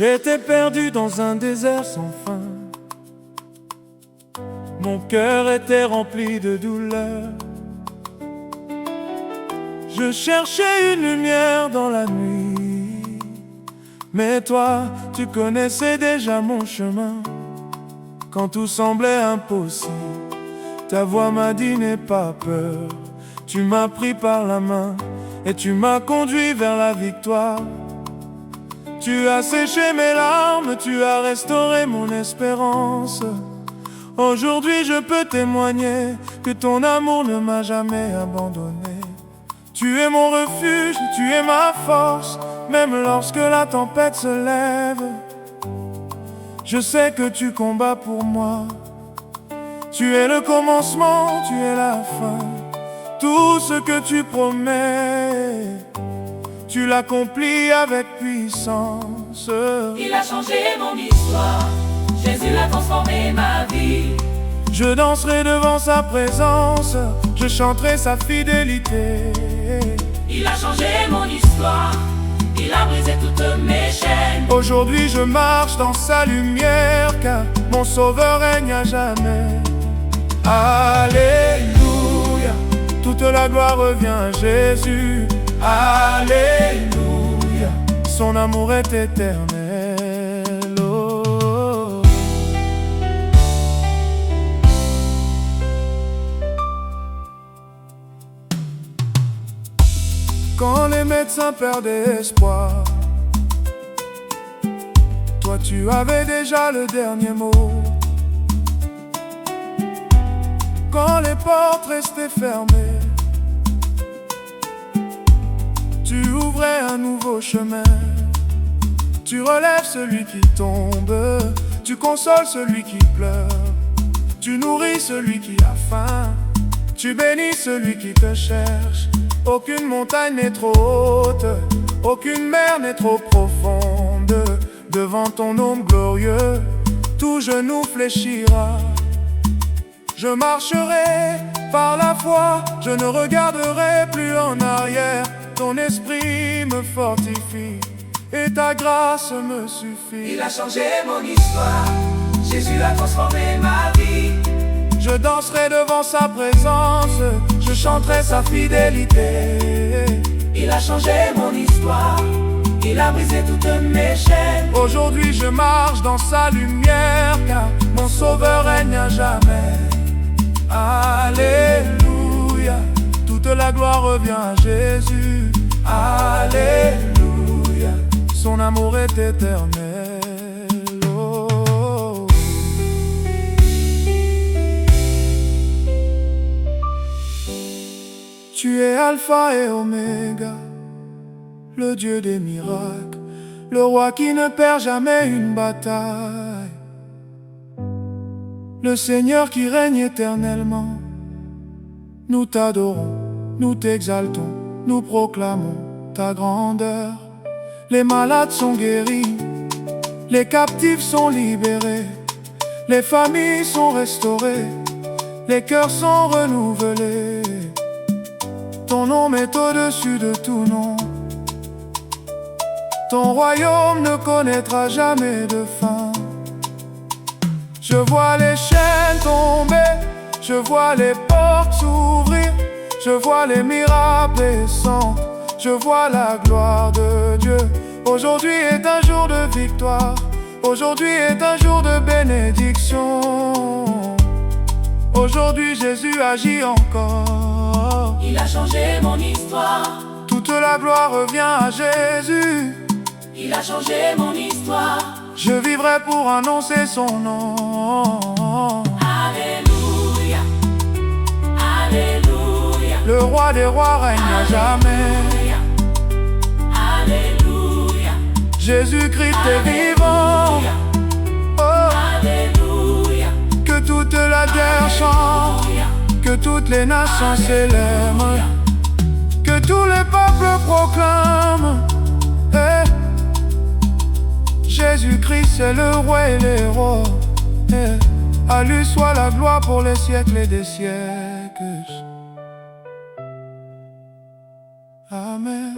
J'étais perdu dans un désert sans fin. Mon cœur était rempli de douleur. Je cherchais une lumière dans la nuit, mais toi, tu connaissais déjà mon chemin. Quand tout semblait impossible, ta voix m'a dit n'aie pas peur. Tu m'as pris par la main et tu m'as conduit vers la victoire. Tu as séché mes larmes, tu as restauré mon espérance. Aujourd'hui je peux témoigner que ton amour ne m'a jamais abandonné. Tu es mon refuge, tu es ma force, même lorsque la tempête se lève. Je sais que tu combats pour moi. Tu es le commencement, tu es la fin. Tout ce que tu promets, tu l'accomplis avec puissance. Il a changé mon histoire, Jésus a transformé ma vie. Je danserai devant sa présence, je chanterai sa fidélité. Il a changé mon histoire, il a brisé toutes mes chaînes. Aujourd'hui je marche dans sa lumière, car mon sauveur règne à jamais. Alléluia, toute la gloire revient à Jésus. Alléluia, son amour est éternel. Oh. Quand les médecins perdaient espoir, toi tu avais déjà le dernier mot. Quand les portes restaient fermées, tu ouvrais un nouveau chemin. Tu relèves celui qui tombe, tu consoles celui qui pleure. Tu nourris celui qui a faim, tu bénis celui qui te cherche. Aucune montagne n'est trop haute, aucune mer n'est trop profonde. Devant ton nom glorieux, tout genou fléchira. Je marcherai par la foi, je ne regarderai plus en arrière. Ton esprit me fortifie et ta grâce me suffit. Il a changé mon histoire, Jésus a transformé ma vie. Je danserai devant sa présence, je chanterai sa fidélité. Il a changé mon histoire, il a brisé toutes mes chaînes. Aujourd'hui je marche dans sa lumière, car mon sauveur règne à jamais. Alléluia, toute la gloire revient à Jésus. Alléluia, son amour est éternel. Oh. Tu es Alpha et Oméga, le Dieu des miracles, le roi qui ne perd jamais une bataille. Le Seigneur qui règne éternellement. Nous t'adorons, nous t'exaltons, nous proclamons ta grandeur. Les malades sont guéris, les captifs sont libérés, les familles sont restaurées, les cœurs sont renouvelés. Ton nom est au-dessus de tout nom. Ton royaume ne connaîtra jamais de fin. Je vois les chaînes tomber, je vois les portes s'ouvrir, je vois les miracles descendre, je vois la gloire de Dieu. Aujourd'hui est un jour de victoire, aujourd'hui est un jour de bénédiction. Aujourd'hui Jésus agit encore. Il a changé mon histoire, toute la gloire revient à Jésus. il a changé mon histoire. Je vivrai pour annoncer son nom. Alléluia, Alléluia. Le roi des rois règne à jamais. Alléluia, Jésus-Christ est vivant. Oh. Alléluia, Que toute la terre chante, que toutes les nations s'élèvent, que tous les peuples proclament. Eh. Jésus-Christ est le roi et les rois. Eh. À lui soit la gloire pour les siècles et des siècles. Amen.